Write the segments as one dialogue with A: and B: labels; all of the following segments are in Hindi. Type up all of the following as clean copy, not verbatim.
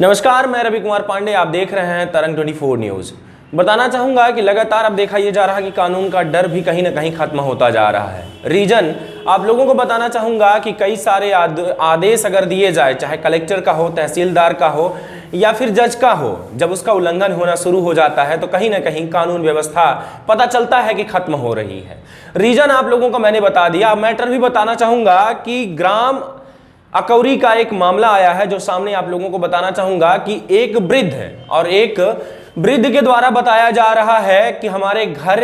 A: नमस्कार, मैं रवि कुमार पांडे। आप देख रहे हैं तरंग 24 न्यूज़। बताना चाहूँगा कि लगातार अब देखा ये जा रहा है कि कानून का डर भी कहीं ना कहीं खत्म होता जा रहा है। रीजन आप लोगों को बताना चाहूँगा कि कई सारे आदेश अगर दिए जाए, चाहे कलेक्टर का हो, तहसीलदार का हो या फिर जज का हो, जब उसका उल्लंघन होना शुरू हो जाता है तो कहीं ना कहीं कानून व्यवस्था पता चलता है कि खत्म हो रही है। रीजन आप लोगों को मैंने बता दिया। अब मैटर भी बताना चाहूँगा कि ग्राम अकौरी का एक मामला आया है जो सामने आप लोगों को बताना चाहूंगा कि एक वृद्ध है और एक वृद्ध के द्वारा बताया जा रहा है कि हमारे घर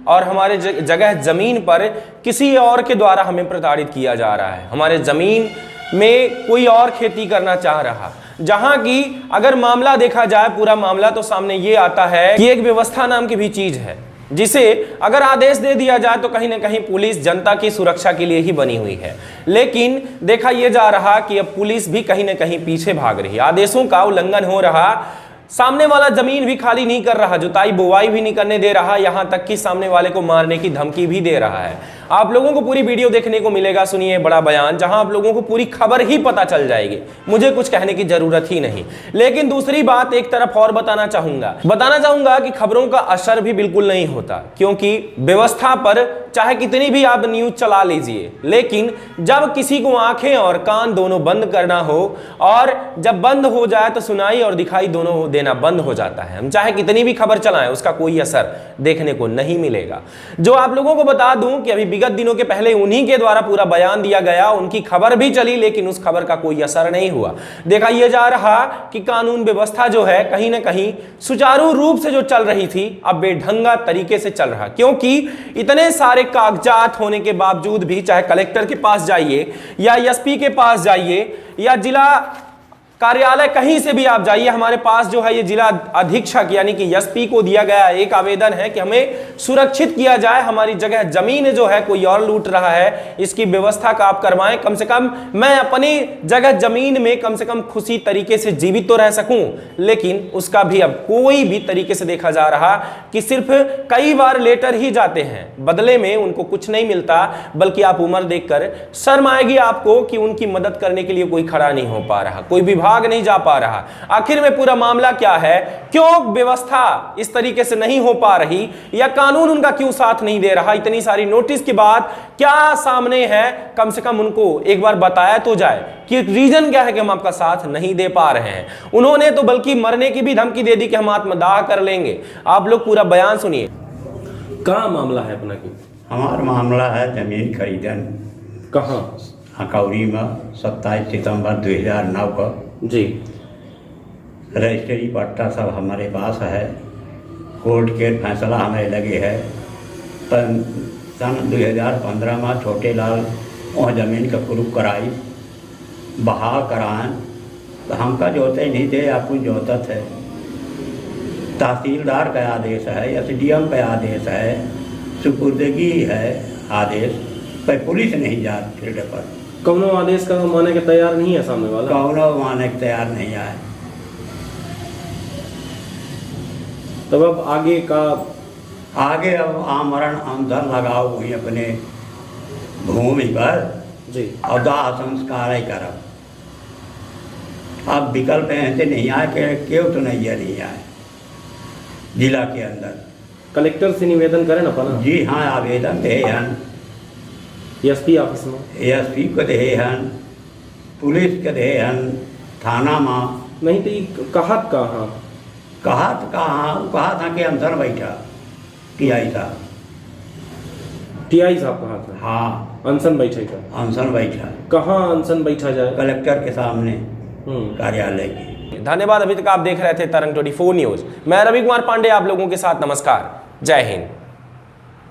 A: और हमारे जगह जमीन पर किसी और के द्वारा हमें प्रताड़ित किया जा रहा है। हमारे जमीन में कोई और खेती करना चाह रहा, जहां की अगर मामला देखा जाए पूरा मामला तो सामने ये आता है कि एक व्यवस्था नाम की भी चीज है जिसे अगर आदेश दे दिया जाए तो कहीं ना कहीं पुलिस जनता की सुरक्षा के लिए ही बनी हुई है। लेकिन देखा यह जा रहा कि अब पुलिस भी कहीं ना कहीं पीछे भाग रही है, आदेशों का उल्लंघन हो रहा। सामने वाला जमीन भी खाली नहीं कर रहा, जुताई बुवाई भी नहीं करने दे रहा, यहां तक कि सामने वाले को मारने की धमकी भी दे रहा है। आप लोगों को पूरी वीडियो देखने को मिलेगा, सुनिए बड़ा बयान, जहां आप लोगों को पूरी खबर ही पता चल जाएगी। मुझे कुछ कहने की जरूरत ही नहीं। लेकिन दूसरी बात एक तरफ और बताना चाहूंगा कि खबरों का असर भी बिल्कुल नहीं होता, क्योंकि व्यवस्था पर चाहे कितनी भी आप न्यूज चला लीजिए, लेकिन जब किसी को आंखें और कान दोनों बंद करना हो और जब बंद हो जाए तो सुनाई और दिखाई दोनों देना बंद हो जाता है। हम चाहे कितनी भी खबर चलाएं, उसका कोई असर देखने को नहीं मिलेगा। जो आप लोगों को बता दूं कि अभी विगत दिनों के पहले उन्हीं के द्वारा पूरा बयान दिया गया, उनकी खबर भी चली, लेकिन उस खबर का कोई असर नहीं हुआ। देखा यह जा रहा कि कानून व्यवस्था जो है कहीं ना कहीं सुचारू रूप से जो चल रही थी अब बेढंगा तरीके से चल रहा, क्योंकि इतने सारे कागजात होने के बावजूद भी, चाहे कलेक्टर के पास जाइए या एसपी के पास जाइए या जिला कार्यालय कहीं से भी आप जाइए, हमारे पास जो है ये जिला अधीक्षक यानी कि एसपी को दिया गया एक आवेदन है कि हमें सुरक्षित किया जाए, हमारी जगह जमीन जो है कोई और लूट रहा है, इसकी व्यवस्था का आप करवाएं। कम से कम मैं अपनी जगह जमीन में कम से कम खुशी तरीके से जीवित तो रह सकूं, लेकिन उसका भी अब कोई भी तरीके से देखा जा रहा कि सिर्फ कई बार लेटर ही जाते हैं, बदले में उनको कुछ नहीं मिलता, बल्कि आप उम्र देखकर शर्म आएगी आपको कि उनकी मदद करने के लिए कोई खड़ा नहीं हो पा रहा, कोई विभाग नहीं जा पा रहा। आखिर में पूरा मामला क्या है? क्यों व्यवस्था इस तरीके से नहीं हो पा रही या कानून उनका क्यों साथ नहीं दे रहा? इतनी सारी नोटिस के बाद क्या सामने है? कम से कम उनको एक बार बताया तो जाए कि रीजन क्या है कि हम आपका साथ नहीं दे पा रहे हैं। उन्होंने तो बल्कि मरने की भी धमकी दे दी कि हम आत्मदाह कर लेंगे। आप लोग पूरा बयान सुनिए। क्या मामला है अपना की?
B: हमारा मामला है जमीन खरीदन।
A: कहाँ?
B: अकौरी में 27 सितंबर 2009 को
A: जी।
B: रजिस्ट्री पट्टा सब हमारे पास है, कोर्ट के फैसला हमें लगे है। सन 2015 में छोटे लाल वहाँ ज़मीन का प्रूफ कराई, बहा कराएं तो हमका जोते नहीं थे, आपको जोतत है। तहसीलदार का आदेश है, एसडीएम का आदेश है, सुपुर्दगी है आदेश, पर पुलिस नहीं जाती फील्ड पर।
A: कौनो आदेश का माने के तैयार नहीं है सामने वाला?
B: कौनो माने के तैयार नहीं आए।
A: तब अब आगे
B: अब आमरण आमदन लगाओ हुई अपने भूमि पर
A: जी,
B: और दाह संस्कार ही करब। अब विकल्प ऐसे नहीं आए कि क्यों तो नहीं आए जिला के अंदर।
A: कलेक्टर से निवेदन करें ना अपना?
B: जी हाँ, आवेदन दे हन
A: एसपी ऑफिस में,
B: एसपी को दे हन, पुलिस के दे हन, थाना में।
A: नहीं तो कहत कहाँ?
B: कहा था कि अंदर बैठा टीआई साहब।
A: टीआई साहब कहा था?
B: हाँ,
A: अनशन बैठे का?
B: अनशन बैठा।
A: कहाँ अनशन बैठा जाए?
B: कलेक्टर के सामने कार्यालय की।
A: धन्यवाद। अभी तक आप देख रहे थे तरंग 24 न्यूज। मैं रवि कुमार पांडे आप लोगों के साथ। नमस्कार, जय हिंद।